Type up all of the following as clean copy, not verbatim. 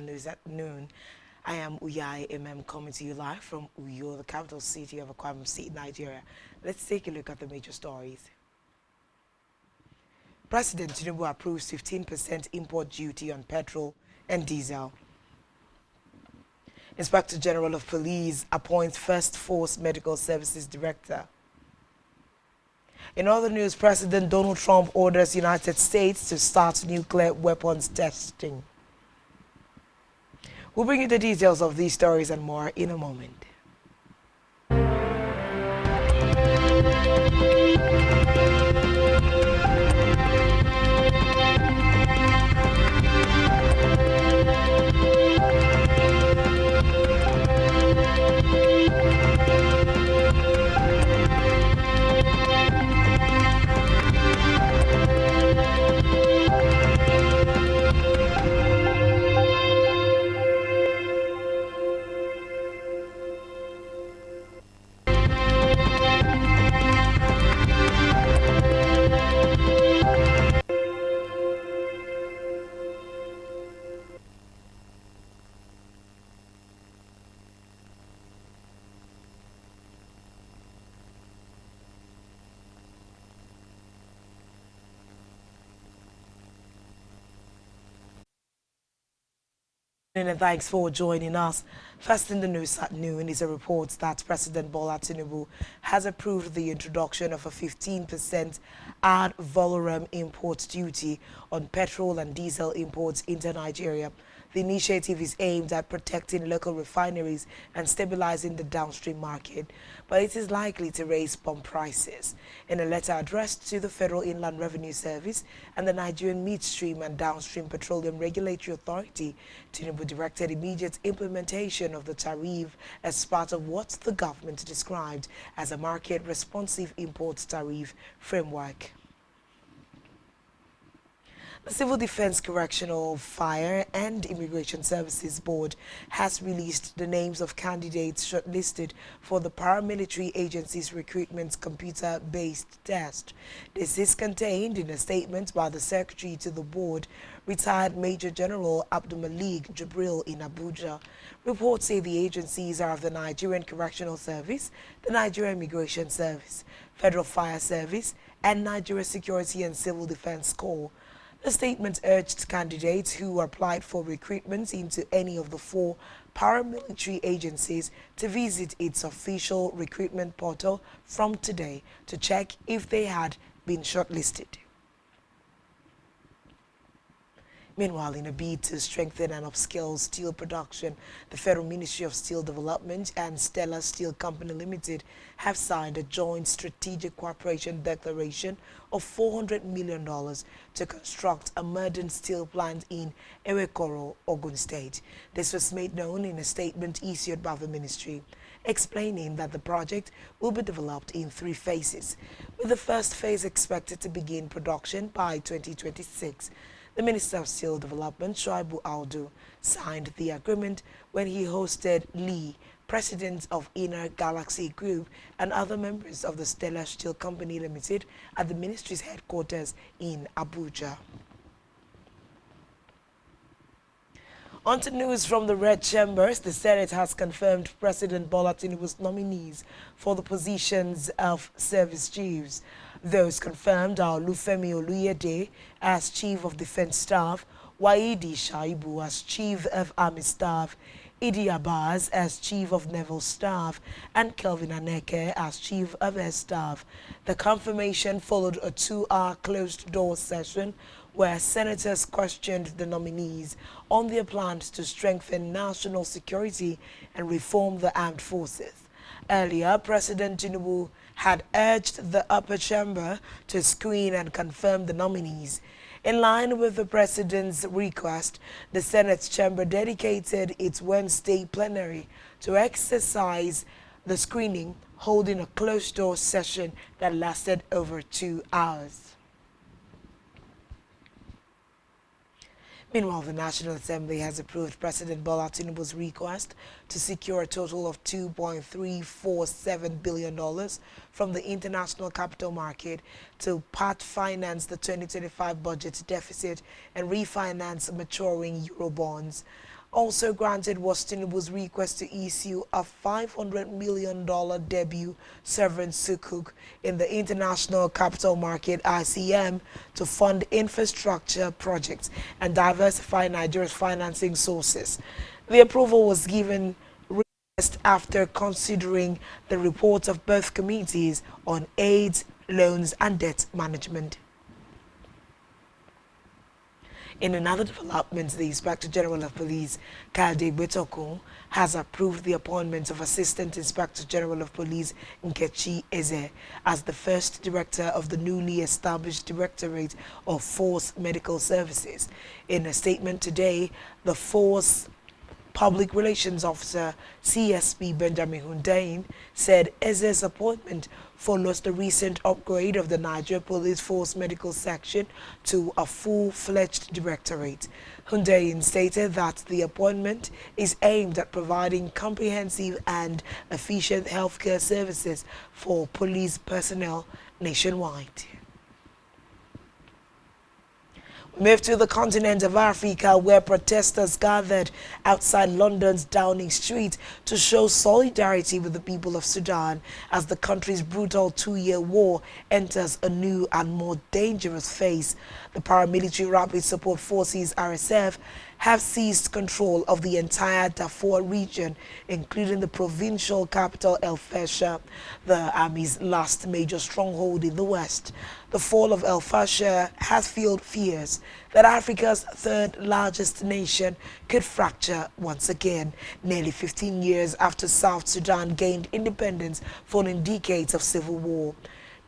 News at noon. I am Uyai MM coming to you live from Uyo, the capital city of Akwa State, Nigeria. Let's take a look at the major stories. President Tinubu approves 15% import duty on petrol and diesel. Inspector General of Police appoints First Force Medical Services Director. In other news, President Donald Trump orders United States to start nuclear weapons testing. We'll bring you the details of these stories and more in a moment. And thanks for joining us. First in the news at noon is a report that President Bola Tinubu has approved the introduction of a 15% ad valorem import duty on petrol and diesel imports into Nigeria. The initiative is aimed at protecting local refineries and stabilizing the downstream market, but it is likely to raise pump prices. In a letter addressed to the Federal Inland Revenue Service and the Nigerian Midstream and Downstream Petroleum Regulatory Authority, Tinubu directed immediate implementation of the tariff as part of what the government described as a market-responsive import tariff framework. The Civil Defense Correctional, Fire and Immigration Services Board has released the names of candidates shortlisted for the paramilitary agency's recruitment computer-based test. This is contained in a statement by the Secretary to the Board, retired Major General Abdulmalik Jibril in Abuja. Reports say the agencies are of the Nigerian Correctional Service, the Nigerian Immigration Service, Federal Fire Service, and Nigeria Security and Civil Defense Corps. The statement urged candidates who applied for recruitment into any of the four paramilitary agencies to visit its official recruitment portal from today to check if they had been shortlisted. Meanwhile, in a bid to strengthen and upscale steel production, the Federal Ministry of Steel Development and Stellar Steel Company Limited have signed a joint strategic cooperation declaration of $400 million to construct a modern steel plant in Ewekoro, Ogun State. This was made known in a statement issued by the ministry, explaining that the project will be developed in 3 phases, with the first phase expected to begin production by 2026. The Minister of Steel Development, Shuaibu Aldu, signed the agreement when he hosted Lee, president of Inner Galaxy Group, and other members of the Stellar Steel Company Limited at the ministry's headquarters in Abuja. On to news from the Red Chambers. The Senate has confirmed President Bola Tinubu's nominees for the positions of service chiefs. Those confirmed are Lufemi Oluyede as Chief of Defense Staff, Waidi Shaibu as Chief of Army Staff, Idi Abbas as Chief of Naval Staff, and Kelvin Aneke as Chief of Air Staff. The confirmation followed a 2-hour closed-door session where senators questioned the nominees on their plans to strengthen national security and reform the armed forces. Earlier, President Tinubu had urged the upper chamber to screen and confirm the nominees. In line with the president's request, the Senate chamber dedicated its Wednesday plenary to exercise the screening, holding a closed-door session that lasted over 2 hours. Meanwhile, the National Assembly has approved President Bola Tinubu's request to secure a total of $2.347 billion from the international capital market to part finance the 2025 budget deficit and refinance maturing Eurobonds. Also granted was Tinubu's request to issue a $500 million debut sovereign sukuk in the international capital market ICM to fund infrastructure projects and diversify Nigeria's financing sources. The approval was given after considering the reports of both committees on aid, loans and debt management. In another development, the Inspector General of Police, Petrol, has approved the appointment of Assistant Inspector General of Police Nkechi Eze as the first director of the newly established Directorate of Force Medical Services. In a statement today, the Force Public Relations Officer CSP Benjamin Hundain said Eze's appointment follows the recent upgrade of the Nigeria Police Force Medical Section to a full-fledged directorate. Hundain stated that the appointment is aimed at providing comprehensive and efficient healthcare services for police personnel nationwide. We move to the continent of Africa, where protesters gathered outside London's Downing Street to show solidarity with the people of Sudan as the country's brutal two-year war enters a new and more dangerous phase. The paramilitary Rapid Support Forces (RSF) have seized control of the entire Darfur region, including the provincial capital El Fasher, the army's last major stronghold in the west. The fall of El Fasher has fueled fears that Africa's third largest nation could fracture once again, nearly 15 years after South Sudan gained independence following decades of civil war.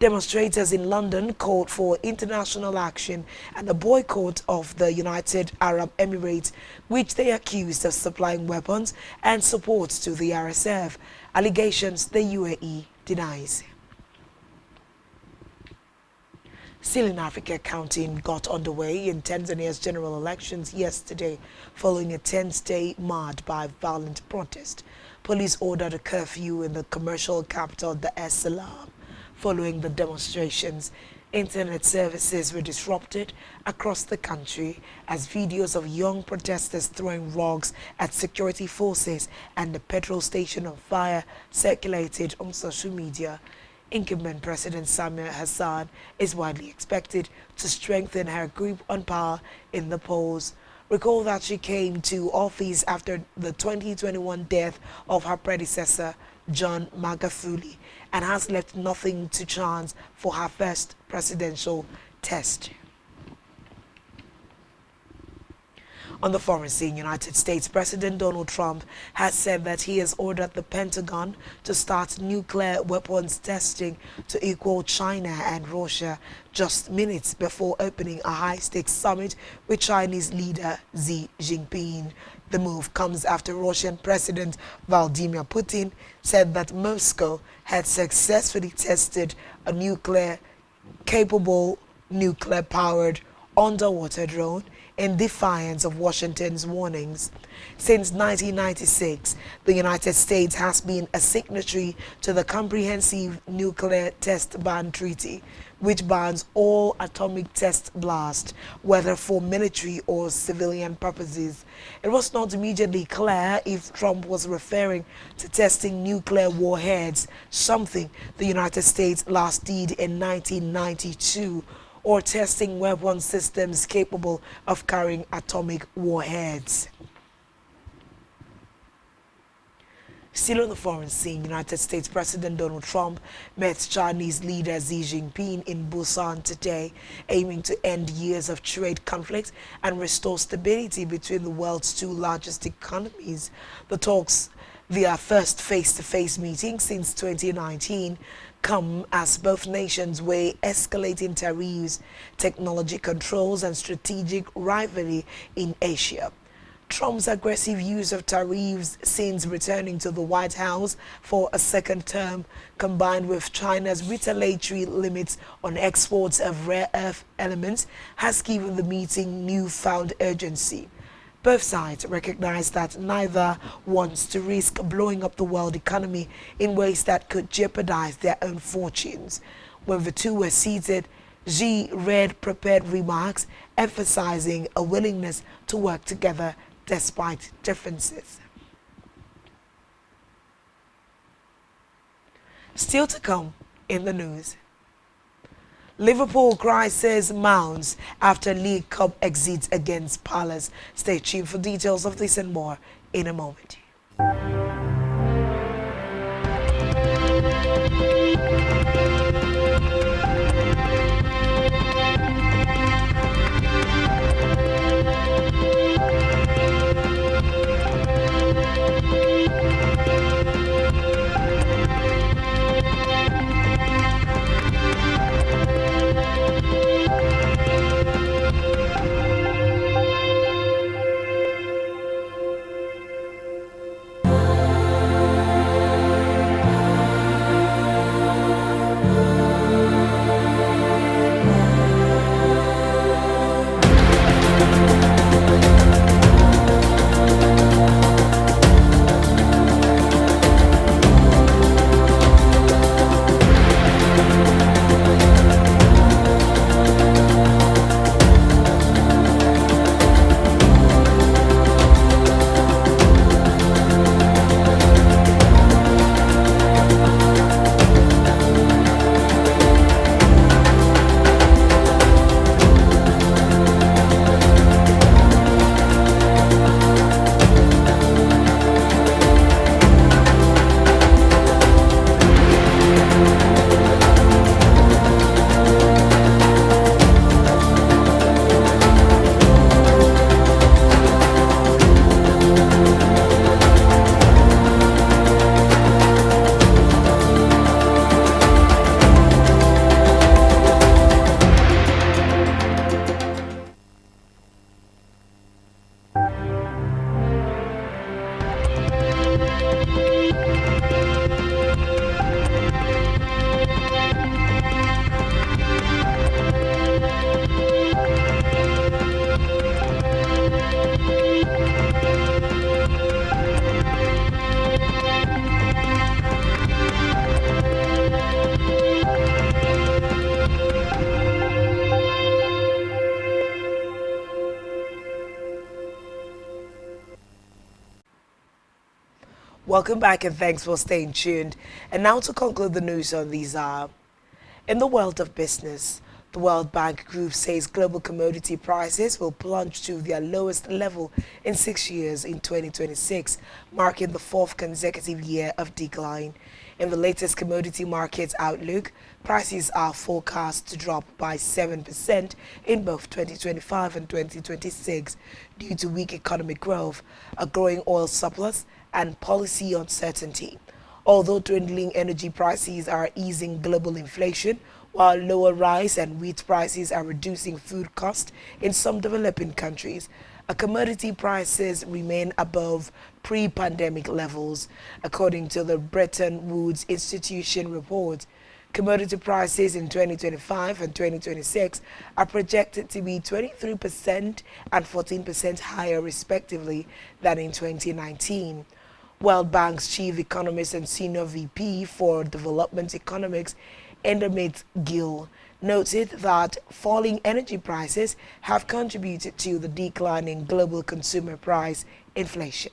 Demonstrators in London called for international action and a boycott of the United Arab Emirates, which they accused of supplying weapons and support to the RSF, allegations the UAE denies. Still in Africa, counting got underway in Tanzania's general elections yesterday following a 10-day marred by violent protest. Police ordered a curfew in the commercial capital, Dar es Salaam. Following the demonstrations, internet services were disrupted across the country as videos of young protesters throwing rocks at security forces and the petrol station on fire circulated on social media. Incumbent President Samia Hassan is widely expected to strengthen her grip on power in the polls. Recall that she came to office after the 2021 death of her predecessor, John Magufuli, and has left nothing to chance for her first presidential test. On the foreign scene, United States President Donald Trump has said that he has ordered the Pentagon to start nuclear weapons testing to equal China and Russia just minutes before opening a high-stakes summit with Chinese leader Xi Jinping. The move comes after Russian President Vladimir Putin said that Moscow had successfully tested a nuclear-capable, nuclear-powered underwater drone in defiance of Washington's warnings. Since 1996, the United States has been a signatory to the Comprehensive Nuclear Test Ban Treaty, which bans all atomic test blasts, whether for military or civilian purposes. It was not immediately clear if Trump was referring to testing nuclear warheads, something the United States last did in 1992, or testing weapon systems capable of carrying atomic warheads. Still on the foreign scene, United States President Donald Trump met Chinese leader Xi Jinping in Busan today, aiming to end years of trade conflict and restore stability between the world's two largest economies. The talks, their first face-to-face meeting since 2019, come as both nations weigh escalating tariffs, technology controls, and strategic rivalry in Asia. Trump's aggressive use of tariffs since returning to the White House for a second term, combined with China's retaliatory limits on exports of rare earth elements, has given the meeting newfound urgency. Both sides recognize that neither wants to risk blowing up the world economy in ways that could jeopardize their own fortunes. When the two were seated, Xi read prepared remarks emphasizing a willingness to work together despite differences. Still to come in the news. Liverpool crisis mounts after League Cup exits against Palace. Stay tuned for details of this and more in a moment. Welcome back and thanks for staying tuned. And now to conclude the news on these in the world of business, the World Bank Group says global commodity prices will plunge to their lowest level in 6 years in 2026, marking the fourth consecutive year of decline. In the latest commodity markets outlook, prices are forecast to drop by 7% in both 2025 and 2026 due to weak economic growth, a growing oil surplus, and policy uncertainty. Although dwindling energy prices are easing global inflation, while lower rice and wheat prices are reducing food costs in some developing countries, commodity prices remain above pre-pandemic levels. According to the Bretton Woods Institution report, commodity prices in 2025 and 2026 are projected to be 23% and 14% higher respectively than in 2019. World Bank's chief economist and senior VP for development economics, Endermit Gill, noted that falling energy prices have contributed to the decline in global consumer price inflation.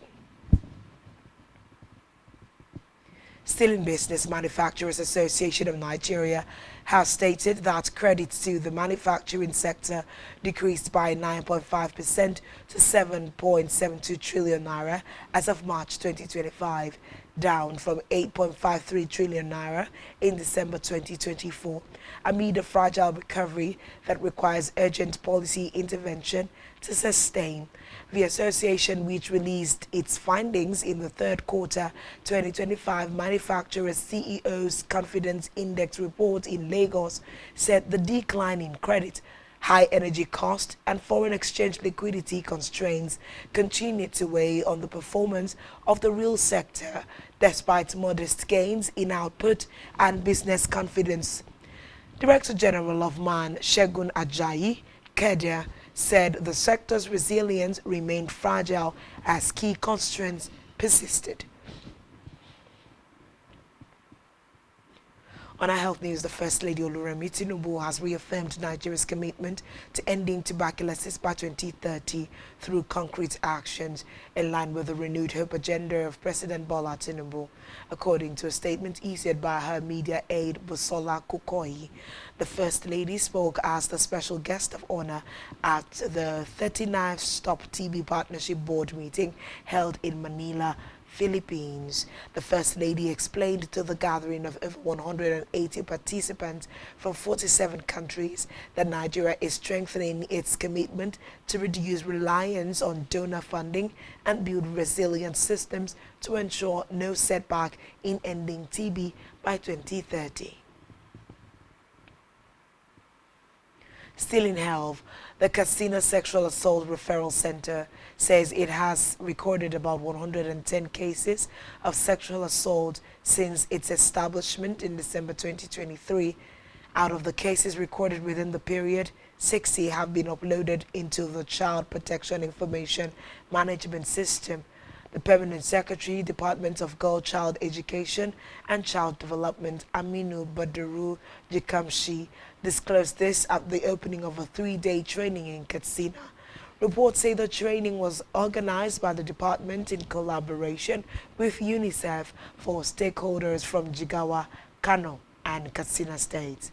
Still in business, Manufacturers Association of Nigeria has stated that credits to the manufacturing sector decreased by 9.5% to 7.72 trillion naira as of March 2025, down from 8.53 trillion naira in December 2024, amid a fragile recovery that requires urgent policy intervention to sustain. The association, which released its findings in the third quarter 2025 Manufacturers CEO's Confidence Index report in Lagos, said the decline in credit, high energy cost, and foreign exchange liquidity constraints continued to weigh on the performance of the real sector, despite modest gains in output and business confidence. Director General of MAN, Segun Ajayi Kedia, said the sector's resilience remained fragile as key constraints persisted. On our health news, the First Lady Tinubu has reaffirmed Nigeria's commitment to ending tuberculosis by 2030 through concrete actions in line with the renewed hope agenda of President Bola Tinubu. According to a statement issued by her media aide Busola Kukoyi, the First Lady spoke as the special guest of honor at the 39th Stop TB Partnership Board meeting held in Manila, Philippines. The First Lady explained to the gathering of over 180 participants from 47 countries that Nigeria is strengthening its commitment to reduce reliance on donor funding and build resilient systems to ensure no setback in ending TB by 2030. Still in health, the Katsina Sexual Assault Referral Center says it has recorded about 110 cases of sexual assault since its establishment in December 2023. Out of the cases recorded within the period, 60 have been uploaded into the Child Protection Information Management System. The Permanent Secretary, Department of Girl Child Education and Child Development, Aminu Badaru Jikamshi, disclosed this at the opening of a 3-day training in Katsina. Reports say the training was organized by the department in collaboration with UNICEF for stakeholders from Jigawa, Kano, and Katsina states.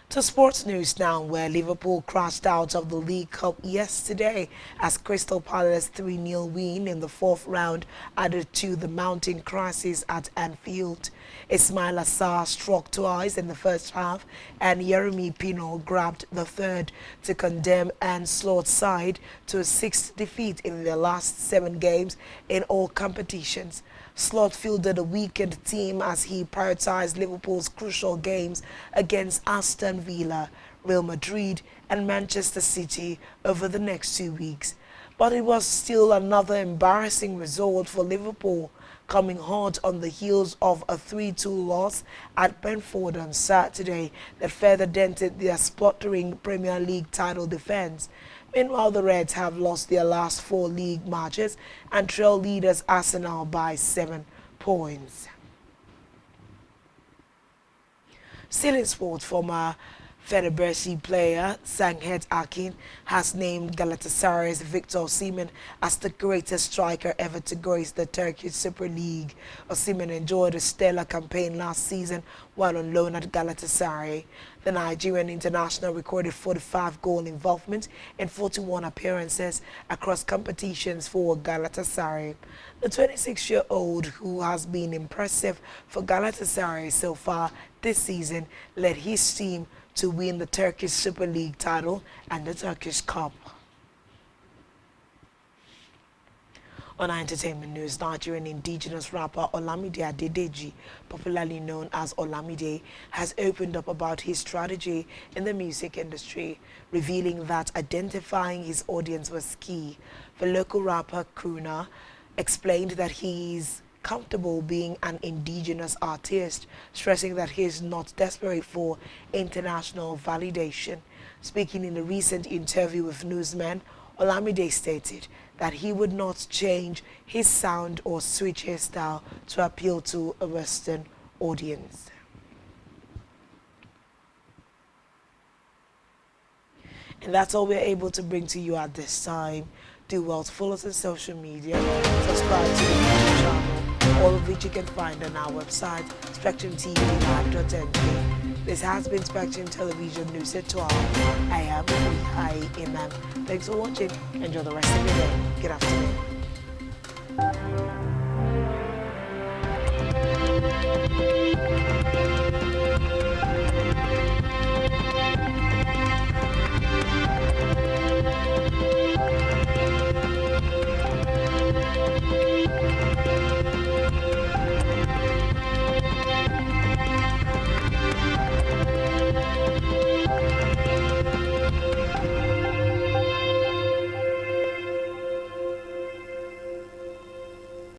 To sports news now, where Liverpool crashed out of the League Cup yesterday as Crystal Palace 3-0 win in the fourth round added to the mounting crisis at Anfield. Ismail Assar struck twice in the first half and Yeremy Pino grabbed the third to condemn Ancelot's side to a 6th defeat in their last 7 games in all competitions. Slot fielded a weakened team as he prioritized Liverpool's crucial games against Aston Villa, Real Madrid and Manchester City over the next 2 weeks. But it was still another embarrassing result for Liverpool, coming hot on the heels of a 3-2 loss at Brentford on Saturday that further dented their spluttering Premier League title defense. Meanwhile, the Reds have lost their last 4 league matches and trail leaders Arsenal by 7 points. Still in sport, former Fenerbahce player Sanghet Akin has named Galatasaray's Victor Osimhen as the greatest striker ever to grace the Turkish Super League. Osimhen enjoyed a stellar campaign last season while on loan at Galatasaray. The Nigerian international recorded 45-goal involvement in 41 appearances across competitions for Galatasaray. The 26-year-old, who has been impressive for Galatasaray so far this season, led his team to win the Turkish Super League title and the Turkish Cup. On our entertainment news, Nigerian indigenous rapper Olamide Adedeji, popularly known as Olamide, has opened up about his strategy in the music industry, revealing that identifying his audience was key. The local rapper Kruna explained that he's comfortable being an indigenous artist, stressing that he is not desperate for international validation. Speaking in a recent interview with Newsman, Olamide stated that he would not change his sound or switch his style to appeal to a Western audience. And that's all we're able to bring to you at this time. Do well to follow us on social media, subscribe to the YouTube channel, all of which you can find on our website, SpectrumTV.live.ng. This has been Spectrum Television News at 12. I am Mihai Imam. Thanks for watching. Enjoy the rest of your day. Good afternoon.